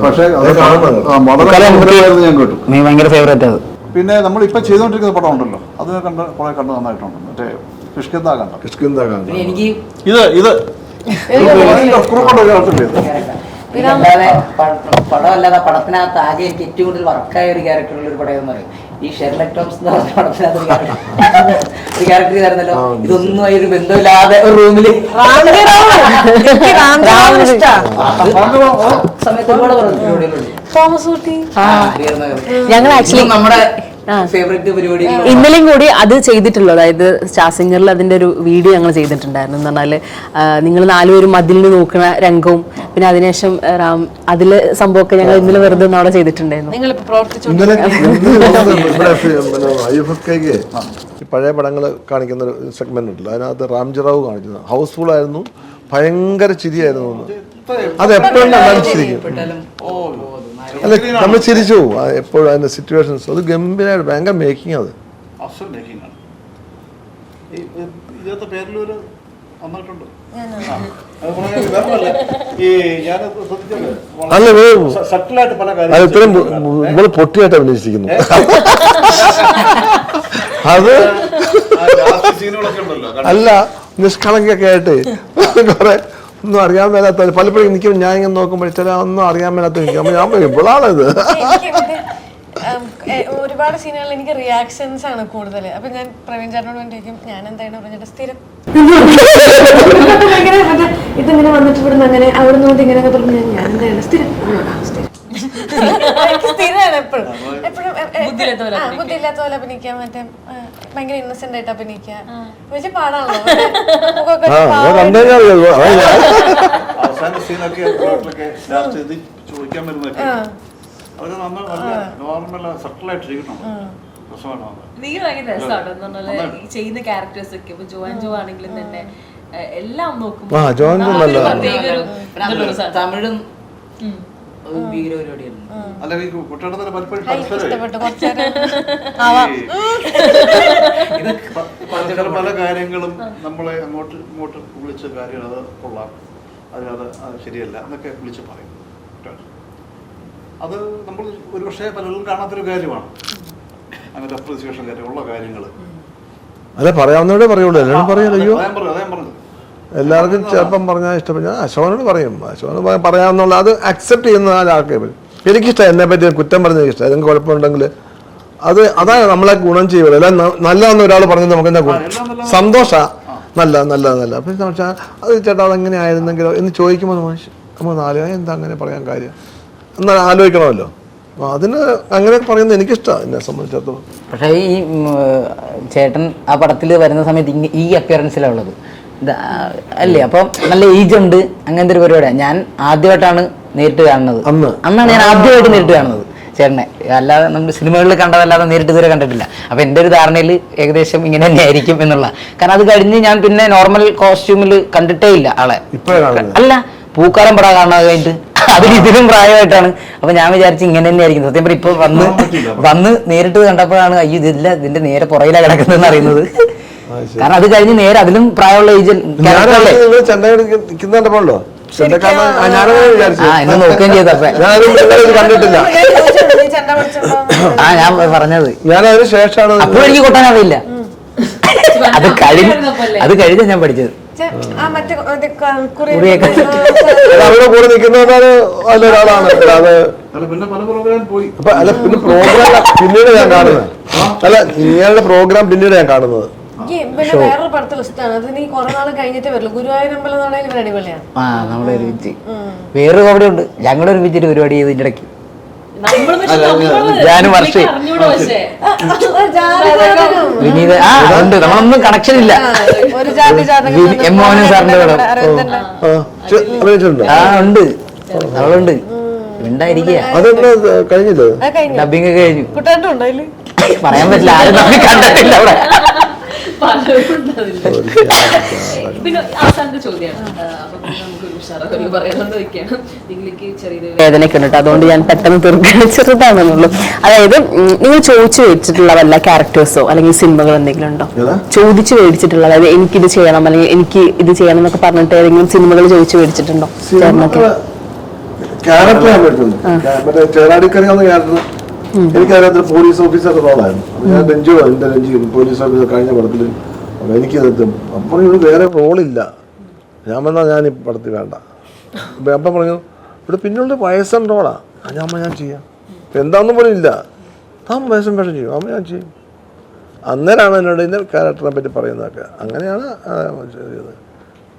D: പക്ഷേ ഞാൻ കേട്ടു.
E: ഭയങ്കര ഫേവറേറ്റ് അത്.
D: പിന്നെ നമ്മൾ ഇപ്പൊ ചെയ്തോണ്ടിരിക്കുന്ന പടം ഉണ്ടല്ലോ, അത് കുറെ കണ്ട് നന്നായിട്ടുണ്ട്. മറ്റേ കിഷ്കിന്ദ കണ്ട ഇത്
E: പടമല്ലാതെ പടത്തിനകത്ത് ആകെ എനിക്ക് ഏറ്റവും കൂടുതൽ വർക്കായ ഒരു ക്യാരക്ടറുള്ള ഒരു പടം എന്ന് പറയും ഈ ഷെർലക് ടോംസ് എന്ന് പറഞ്ഞ പടത്തിനകത്ത് ഒരു ക്യാരക്ടർ ചെയ്തായിരുന്നല്ലോ, ഇതൊന്നും ഒരു ബന്ധമില്ലാതെ ഒരു റൂമില് സമയത്ത് ഒരുപാട് പറഞ്ഞു.
C: ഞങ്ങൾ ആക്ച്വലി
E: നമ്മുടെ ഫേവറേറ്റ് പരിപാടി
C: ഇന്നലെയും കൂടി അത് ചെയ്തിട്ടുള്ളൂ. അതായത് സ്റ്റാർ സിംഗറിൽ അതിന്റെ ഒരു വീഡിയോ ഞങ്ങൾ ചെയ്തിട്ടുണ്ടായിരുന്നു. എന്ന് പറഞ്ഞാല് നിങ്ങൾ 4 പേരും മതിലിന് നോക്കുന്ന രംഗവും പിന്നെ അതിനുശേഷം അതില് സംഭവമൊക്കെ ഞങ്ങൾ ഇന്നലെ വെറുതെ അവിടെ ചെയ്തിട്ടുണ്ടായിരുന്നു.
B: നിങ്ങളിപ്പോ പ്രവർത്തിച്ചു
A: ഇന്നലെ അയ്യപ്പയ്ക്ക് പഴയ പടങ്ങൾ കാണിക്കുന്ന ഒരു സെഗ്മെന്റ് ഉണ്ടല്ലോ, അതിനകത്ത് റാംജി റാവു കാണിക്കുന്നത് ഹൗസ്ഫുൾ ആയിരുന്നു, ഭയങ്കര ചിരിയായിരുന്നു. അത് എപ്പോഴും ചിരിക്കും. അല്ല, നമ്മൾ ചിരിച്ചു പോകും എപ്പോഴും അതിന്റെ സിറ്റുവേഷൻസ്. അത് ഗംഭീരമായിട്ട് ഭയങ്കര മേക്കിംഗ്. അത്
D: ഇതിനകത്ത് പേരിലൊരു വന്നിട്ടുണ്ട്.
A: അല്ല,
D: സട്ടിലായിട്ട് പല
A: അത്
D: കാര്യം
A: ഇത്രയും നമ്മൾ പൊട്ടിയായിട്ട് അഭിനയിച്ചിരിക്കുന്നു. അത്
D: സീനുകളൊക്കെ ഉണ്ടല്ലോ.
A: അല്ല, നിഷ്കളങ്കൊക്കെ ആയിട്ട് കുറെ ഒന്നും അറിയാൻ മേലാത്ത പലപ്പോഴും എനിക്ക് ഞാൻ ഇങ്ങനെ നോക്കുമ്പോൾ ചില ഒന്നും അറിയാൻ മേലാത്ത എനിക്ക് ഞാൻ ഇവളാണിത്.
B: ഒരുപാട് സീനുകളിൽ എനിക്ക് റിയാക്ഷൻസ് ആണ് കൂടുതൽ. അപ്പൊ ഞാൻ പ്രവീൺ ചേട്ടനോട് വേണ്ടിയിരിക്കും ഞാൻ എന്താണ് പറഞ്ഞിട്ട് സ്ഥിരം ഇതിങ്ങനെ വന്നിട്ട് ഇവിടുന്ന് അങ്ങനെ അവിടെ നിന്ന് ഇങ്ങനെയൊക്കെ പറഞ്ഞു ഞാൻ എന്താണ് സ്ഥിരം സ്ഥിരമാണ് എപ്പോഴും ബുദ്ധിയില്ലാത്ത പോലെ അഭിനയിക്കാൻ. മറ്റേ ഭയങ്കര ഇന്നസെന്റ് ആയിട്ട് അഭിനയിക്കാൻ വലിയ പാടാണല്ലോ.
D: അവസാന സീനൊക്കെ ചോദിക്കാൻ വരുന്നതൊക്കെ അതൊക്കെ നമ്മൾ നോർമൽ സട്ടിലായിട്ട് ചെയ്യണം.
F: നീ ഭയങ്കര രസമാണ് ഈ ചെയ്യുന്ന ക്യാരക്ടേഴ്സ് ഒക്കെ. ഇപ്പൊ ജോൻ ജോ ആണെങ്കിലും തന്നെ എല്ലാം നോക്കുമ്പോ
E: തമിഴും ഭീകര പരിപാടിയായിരുന്നു.
D: അല്ലെങ്കിൽ കുട്ടികളുടെ പലപ്പോഴും പല കാര്യങ്ങളും നമ്മളെ അങ്ങോട്ട് ഇങ്ങോട്ട് വിളിച്ച കാര്യം അത് കൊള്ളാം, അത് ശരിയല്ല എന്നൊക്കെ വിളിച്ച് പറയും. അത് നമ്മൾ ഒരുപക്ഷെ പലരും കാണാത്തൊരു കാര്യമാണ്. അങ്ങനത്തെ അപ്രീസിയേഷൻ കാര്യമുള്ള കാര്യങ്ങൾ
A: അല്ല, പറയാവുന്നവരെ പറയുള്ളൂ. എല്ലാവരും പറയല്ലോ.
D: അതാ പറഞ്ഞത്.
A: എല്ലാവർക്കും ചിലപ്പം പറഞ്ഞാൽ ഇഷ്ടപ്പെട്ട അശോകനോട് പറയും. അശോകന് പറയാവുന്നുള്ള അത് അക്സെപ്റ്റ് ചെയ്യുന്ന ആൾക്കാർ പറയും. എനിക്കിഷ്ടം, എന്നെ പറ്റി കുറ്റം പറഞ്ഞത് ഇഷ്ടം. ഏതെങ്കിലും കുഴപ്പമുണ്ടെങ്കിൽ അതാണ് നമ്മളെ ഗുണം ചെയ്യുള്ളൂ. അല്ല നല്ലതെന്ന് ഒരാൾ പറഞ്ഞത് നമുക്ക് എന്താ ഗുണം, സന്തോഷാ, നല്ല അപ്പം പക്ഷേ അത് ചേട്ടാ അതെങ്ങനെ ആയിരുന്നെങ്കിലോ എന്ന് ചോദിക്കുമ്പോൾ നമ്മൾ എന്താ അങ്ങനെ പറയാൻ കാര്യം എന്നാൽ ആലോചിക്കണമല്ലോ. അതിന് അങ്ങനെ പറയുന്നത് എനിക്കിഷ്ടമാണ് എന്നെ സംബന്ധിച്ചിടത്തോളം.
E: പക്ഷേ ഈ ചേട്ടൻ ആ പടത്തിൽ വരുന്ന സമയത്ത് ഈ അപ്പിയറൻസിലാണ് ഉള്ളത് അല്ലേ? അപ്പം നല്ല ഏജ് ഉണ്ട്, അങ്ങനത്തെ ഒരു പരിപാടിയാണ്. ഞാൻ ആദ്യമായിട്ടാണ് നേരിട്ട് കാണുന്നത്. അന്നാണ് ഞാൻ ആദ്യമായിട്ട് നേരിട്ട് കാണുന്നത് ചേട്ടനെ. അല്ലാതെ നമ്മൾ സിനിമകളിൽ കണ്ടതല്ലാതെ നേരിട്ട് ഇതുവരെ കണ്ടിട്ടില്ല. അപ്പം എൻ്റെ ഒരു ധാരണയിൽ ഏകദേശം ഇങ്ങനെ തന്നെ ആയിരിക്കും എന്നുള്ള. കാരണം അത് കഴിഞ്ഞ് ഞാൻ പിന്നെ നോർമൽ കോസ്റ്റ്യൂമിൽ കണ്ടിട്ടേ ഇല്ല ആളെ. അല്ല, പൂക്കാലം പടം കാണാൻ കഴിഞ്ഞിട്ട് അതിൽ ഇതിലും പ്രായമായിട്ടാണ്. അപ്പൊ ഞാൻ വിചാരിച്ചു ഇങ്ങനെ തന്നെ ആയിരിക്കും. സത്യം പറഞ്ഞ ഇപ്പൊ വന്ന് നേരിട്ട് കണ്ടപ്പോഴാണ് അയ്യോ ഇതില്ല, ഇതിന്റെ നേരെ പുറകിലാണ് കിടക്കുന്നതെന്ന് അറിയുന്നത്. കാരണം അത് കഴിഞ്ഞ് നേരെ അതിലും പ്രായമുള്ള ഏജിൽ എന്നെ നോക്കുകയും ചെയ്തപ്പോ
A: കണ്ടിട്ടില്ല.
E: ഞാൻ പറഞ്ഞത്
A: ഞാനതിന് ശേഷമാണ്.
E: അപ്പോഴും എനിക്ക് കൊട്ടാനറിയില്ല. അത് കഴിഞ്ഞ ഞാൻ പഠിച്ചത്.
A: അവരുടെ കൂടെ നിൽക്കുന്നവരാണ് അതിലൊരാളാണ്.
D: പിന്നെ പല പ്രോഗ്രാം പോയി.
A: അല്ല, പിന്നെ പ്രോഗ്രാം പിന്നീട് ഞാൻ കാണുന്നത്. അല്ല, നിങ്ങളുടെ പ്രോഗ്രാം പിന്നീട് ഞാൻ കാണുന്നത്.
B: പിന്നെ വേറൊരു പടത്തിൽ ഇഷ്ടമാണ്. അത് നീ കുറെ നാൾ കഴിഞ്ഞിട്ടേ വരുള്ളൂ. ഗുരുവായൂർ അമ്പലം നടയിൽ ഇവർ അടിപൊളിയാണ്.
E: നമ്മളെ ഒരുമിച്ച് വേറൊരു കോമഡി ഉണ്ട്. ഞങ്ങൾ ഒരുമിച്ചിട്ട് പരിപാടി ചെയ്ത് ഇതിന്റെ ഇടയ്ക്ക് ഞാനും വർഷേ വിനീത് ഉണ്ട്. നമ്മളൊന്നും കണക്ഷൻ ഇല്ല. എം മോഹനൻ സാറിന്റെ കൂടെ ഉണ്ട്, അവളുണ്ട്. ഉണ്ടായിരിക്കുക ഡബിങ് ഒക്കെ കഴിഞ്ഞു. പറയാൻ പറ്റില്ല, ആരും നമ്മൾ കണ്ടിട്ടില്ല അവിടെ.
F: പിന്നെ അവസാനത്തെ ചോദ്യമാണ്. അപ്പൊ നമുക്കൊരു ഉഷാറൊക്കെ പറയാൻ ചോദിക്കാണ്. നിങ്ങൾക്ക് ചെറിയൊരു
C: വേദനയൊക്കെ ഉണ്ട്, അതുകൊണ്ട് ഞാൻ പെട്ടെന്ന് തീർക്കാൻ ചെറുതാണെന്നുള്ളൂ. അതായത് നിങ്ങൾ ചോദിച്ചു മേടിച്ചിട്ടുള്ള വല്ല ക്യാരക്ടേഴ്സോ അല്ലെങ്കിൽ സിനിമകൾ എന്തെങ്കിലും ഉണ്ടോ? ചോദിച്ചു മേടിച്ചിട്ടുള്ള, അതായത് എനിക്കിത് ചെയ്യണം അല്ലെങ്കിൽ എനിക്ക് ഇത് ചെയ്യണം എന്നൊക്കെ പറഞ്ഞിട്ട് ഏതെങ്കിലും സിനിമകൾ ചോദിച്ചു മേടിച്ചിട്ടുണ്ടോ?
A: എനിക്കതിനകത്ത് പോലീസ് ഓഫീസറുടെ റോളായിരുന്നു. ഞാൻ രഞ്ജു പോലീസ് ഓഫീസർ കഴിഞ്ഞ പടത്തിൽ എനിക്ക് അപ്പം ഇവിടെ വേറെ റോളില്ല. ഞാൻ പറഞ്ഞാൽ ഞാൻ ഈ പടത്തിൽ വേണ്ട. അപ്പം പറഞ്ഞു ഇവിടെ പിന്നുള്ളത് വയസ്സൻ റോളാണ്. ഞാൻ ചെയ്യാം. ഇപ്പം എന്താണെന്നും പോലും ഇല്ല. വേഷം ചെയ്യും, അമ്മ ഞാൻ ചെയ്യും. അന്നേരമാണ് എന്നോട് ഇതിൻ്റെ ക്യാരക്ടറിനെ പറ്റി പറയുന്നതൊക്കെ. അങ്ങനെയാണ് ചെയ്തത്.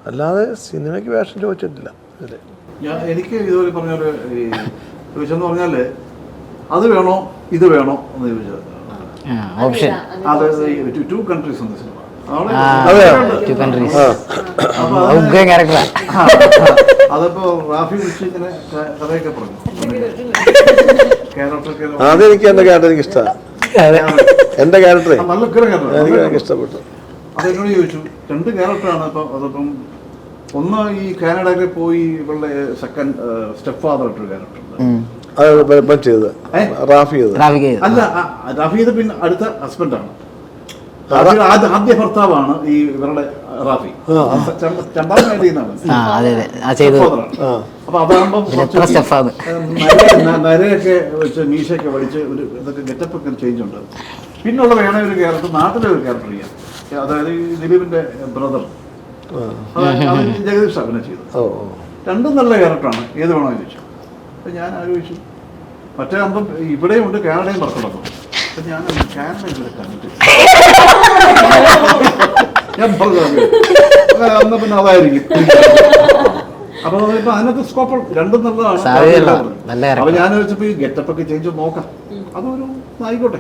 A: അല്ലാതെ സിനിമയ്ക്ക് വേഷം ചോദിച്ചിട്ടില്ല ഇതിൽ.
D: എനിക്ക് ഇതുപോലെ പറഞ്ഞൊരു ഈ ചോദിച്ചെന്ന് പറഞ്ഞാൽ അത് വേണോ ഇത് വേണോ എന്ന് ചോദിച്ചത്.
E: ഓപ്ഷൻ
D: അത് 2 countries ഉണ്ട് സിനിമ. അതപ്പോ റാഫി വിളിച്ച് ഇങ്ങനെ കഥയൊക്കെ പറഞ്ഞു.
A: അതെനിക്ക് എൻ്റെ ക്യാരക്ടർ എനിക്ക് ഇഷ്ടമാണ്. എൻ്റെ ക്യാരക്ടറെ
D: നല്ല
A: എനിക്ക് ഇഷ്ടപ്പെട്ടു.
D: അതെന്നോട് ചോദിച്ചു 2 ക്യാരക്ടറാണ്. അപ്പം അതിപ്പം ഒന്ന് ഈ കാനഡയിൽ പോയി ഇവളുടെ സെക്കൻഡ് സ്റ്റെപ്പ് ഫാദർ ഇട്ടൊരു ക്യാരക്ടർ
A: ചെയ്തത് റാഫി ചെയ്തത്.
D: അല്ല, റാഫി ചെയ്ത് പിന്നെ അടുത്ത ഹസ്ബൻഡാണ്. ആദ്യ ഭർത്താവാണ് ഈ ഇവരുടെ റാഫി. ചമ്പാനായിട്ട് അപ്പൊ അതാകുമ്പോ നരയൊക്കെ വെച്ച് മീശയൊക്കെ വടിച്ച് ഒരു ഇതൊക്കെ ഗെറ്റപ്പ് ഒക്കെ ചേഞ്ച് ഉണ്ട്. പിന്നുള്ള വേണ ഒരു ക്യാരക്ടർ നാട്ടിലെ ഒരു ക്യാരക്ടർ ചെയ്യാം. അതായത് ഈ ദിലീപിന്റെ ബ്രദർ ജഗദീഷ് അഭിനയം ചെയ്തത്. 2 നല്ല ക്യാരക്ടറാണ്. ഏത് വേണോ ചോദിച്ചു. അപ്പൊ ഞാൻ ആലോചിച്ചു, മറ്റേ അമ്പം ഇവിടെയും ഉണ്ട്, കാനഡയും പറക്കണം. അപ്പൊ ഞാൻ കാനഡ ഇവിടെ കണ്ടിട്ട് ഞാൻ പറഞ്ഞു അന്ന് പിന്നെ അതായിരിക്കും. അപ്പൊ ഇപ്പൊ അതിനകത്ത് സ്കോപ്പ് 2 നല്ലതാണ്. അപ്പൊ ഞാൻ വെച്ചപ്പോ ഈ ഗെറ്റപ്പ് ഒക്കെ ചേഞ്ച് നോക്കാം, അതൊരു ആയിക്കോട്ടെ.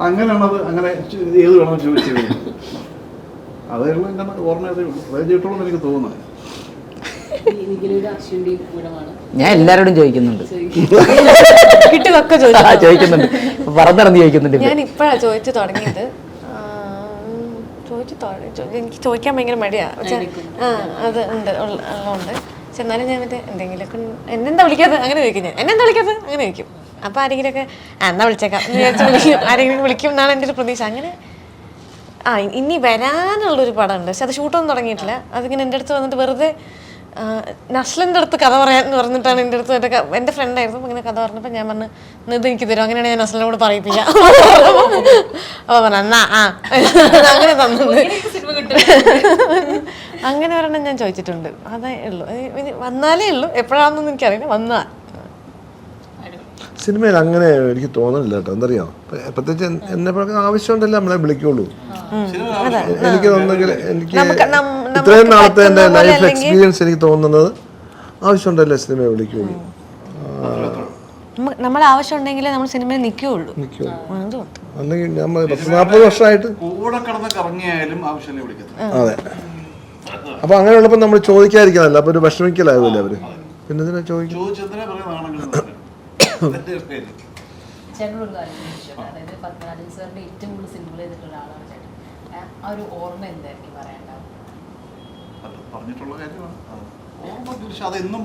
D: അങ്ങനെയാണ് അത്. അങ്ങനെ ഏത് വേണമെന്ന് ചോദിച്ചത്. അതേ ഉള്ളൂ എൻ്റെ ഓർമ്മയതേ ഉള്ളൂ. അതേ ചെയ്തിട്ടുള്ളൂ എനിക്ക് തോന്നുന്നത്.
E: ഞാൻ എല്ലാരോടും ചോദിക്കുന്നുണ്ട്,
B: കിട്ടിയതൊക്കെ
E: ചോദിക്കുന്നുണ്ട്, പറഞ്ഞിറങ്ങി ചോദിക്കുന്നുണ്ട്.
B: ഞാൻ ഇപ്പഴാ ചോദിച്ചു തുടങ്ങിയത്. എനിക്ക് ചോദിക്കാൻ ഭയങ്കര മടിയാ. അത് ഉണ്ട് ഉള്ളതുകൊണ്ട്. പക്ഷെ എന്നാലും ഞാൻ മറ്റേ എന്തെങ്കിലുമൊക്കെ എന്നെന്താ വിളിക്കാതെ അങ്ങനെ ചോദിക്കും. ഞാൻ എന്നെന്താ വിളിക്കാതെ അങ്ങനെ ചോദിക്കും. അപ്പൊ ആരെങ്കിലുമൊക്കെ എന്നാ വിളിച്ചേക്കാം എന്ന് വിചാരിച്ച് വിളിക്കും. ആരെങ്കിലും വിളിക്കും എന്നാണ് എൻ്റെ ഒരു പ്രതീക്ഷ. അങ്ങനെ ഇനി വരാനുള്ളൊരു പടമുണ്ട്. പക്ഷെ അത് ഷൂട്ടൊന്നും തുടങ്ങിയിട്ടില്ല. അതിങ്ങനെ എൻ്റെ അടുത്ത് വന്നിട്ട് വെറുതെ നസ്ലിൻ്റെ അടുത്ത് കഥ പറയാന്ന് പറഞ്ഞിട്ടാണ് എൻ്റെ അടുത്ത് എൻ്റെ ഫ്രണ്ടായിരുന്നു. ഇങ്ങനെ കഥ പറഞ്ഞപ്പോൾ ഞാൻ പറഞ്ഞു ഇത് എനിക്ക് തരും, അങ്ങനെയാണ് ഞാൻ നസ്ലിനോട് പറയിപ്പിക്കാം. അപ്പോൾ പറഞ്ഞു എന്നാ അങ്ങനെ തന്നത്. അങ്ങനെ ഒരെണ്ണം ഞാൻ ചോദിച്ചിട്ടുണ്ട്. അതേ ഉള്ളൂ. വന്നാലേ ഉള്ളൂ. എപ്പോഴാണെന്നൊന്നും എനിക്കറിയില്ല. വന്നാ
A: സിനിമയിൽ അങ്ങനെ എനിക്ക് തോന്നുന്നില്ല കേട്ടോ. എന്തറിയോ, പ്രത്യേകിച്ച് എന്നെ ആവശ്യമുണ്ടല്ലേ നമ്മളെ വിളിക്കുള്ളൂ. എനിക്ക് തോന്നുന്നെങ്കിൽ എനിക്ക് ഇത്രയും നാളത്തെ എൻ്റെ ലൈഫ് എക്സ്പീരിയൻസ് എനിക്ക് തോന്നുന്നത് ആവശ്യമുണ്ടല്ലേ സിനിമയെ വിളിക്കുള്ളൂ.
B: നമ്മൾ ആവശ്യം ഉണ്ടെങ്കിലേ നമ്മൾ സിനിമയിൽ നിൽക്കുകയുള്ളൂ.
A: അല്ലെങ്കിൽ നമ്മൾ 40 വർഷമായിട്ട് അതെ. അപ്പൊ അങ്ങനെയുള്ളപ്പോൾ നമ്മൾ ചോദിക്കാതിരിക്കാനല്ല. അപ്പൊ ഒരു വിഷമിക്കലാവില്ല അവര്. പിന്നെ ഇതിനെ ചോദിക്കും.
F: ചേട്ടനൊരു കാര്യം ചോദിച്ചോട്ടെ. അതായത് പത്മനാഭൻ സാറിന്റെ ഏറ്റവും കൂടുതൽ സിനിമകൾ ചെയ്തിട്ടുള്ള ആളാണ് ചേട്ടൻ. ആ ഒരു ഓർമ്മ എന്തായിരിക്കും പറയാനുണ്ടാവും?
D: പറഞ്ഞിട്ടുള്ള കാര്യമാണ് ഓർമ്മ. തീർച്ചയായും അതെന്നും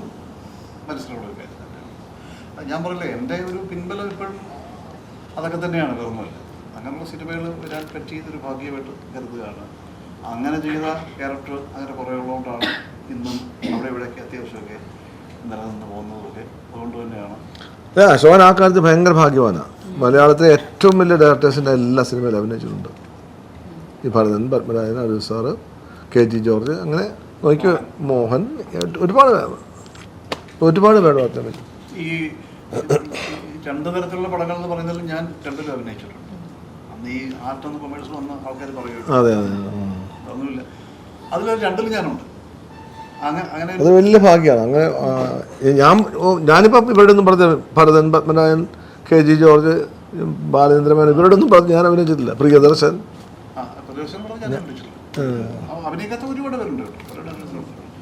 D: മനസ്സിലുള്ള ഒരു കാര്യം തന്നെയാണ്. ഞാൻ പറയില്ലേ, എൻ്റെ ഒരു പിൻബലം ഇപ്പോഴും അതൊക്കെ തന്നെയാണ്. ഓർമ്മയില്ല അങ്ങനെയുള്ള സിനിമകൾ വരാൻ പറ്റിയതൊരു ഭാഗ്യമായിട്ട് കരുതുകയാണ്. അങ്ങനെ ചെയ്ത ക്യാരക്ടർ അങ്ങനെ കുറേ ഉള്ളതുകൊണ്ടാണ് ഇന്നും അവിടെ ഇവിടെയൊക്കെ അത്യാവശ്യമൊക്കെ നിലനിന്ന് പോകുന്നതൊക്കെ. അതുകൊണ്ട് തന്നെയാണ്
A: അശോകൻ ആ കാലത്ത് ഭയങ്കര ഭാഗ്യവാനാണ്. മലയാളത്തിലെ ഏറ്റവും വലിയ ഡയറക്ടേഴ്സിൻ്റെ എല്ലാ സിനിമയിലും അഭിനയിച്ചിട്ടുണ്ട്. ഈ Bharathan, Padmanabhan, Aravind sir, KG George, അങ്ങനെ നോക്കി മോഹൻ, ഒരുപാട് പേര് പറയാൻ പറ്റും.
D: ഈ 2 തരത്തിലുള്ള പടങ്ങൾ എന്ന് പറയുന്നതിൽ ഞാൻ 2ലും അഭിനയിച്ചിട്ടുണ്ട്. അന്ന് ഈ ആർട്ടെന്ന് കൊമേഴ്സ് വന്ന ആൾക്കാർ പറയുന്നത്
A: അതെ
D: ഒന്നുമില്ല. അതിൽ 2ലും ഞാനുണ്ട്.
A: അത് വലിയ ഭാഗ്യമാണ്. അങ്ങനെ ഞാനിപ്പോൾ ഇവരുടെ ഒന്നും പറഞ്ഞ ഭരതൻ, പത്മനാഭൻ, KG ജോർജ്, ബാലചന്ദ്രമേനോൻ ഇവരുടെ ഒന്നും ഞാൻ അഭിനയിച്ചിട്ടില്ല. പ്രിയദർശൻ
D: അഭിനയിക്കാത്ത ഒരുപാട് പേരുണ്ട്.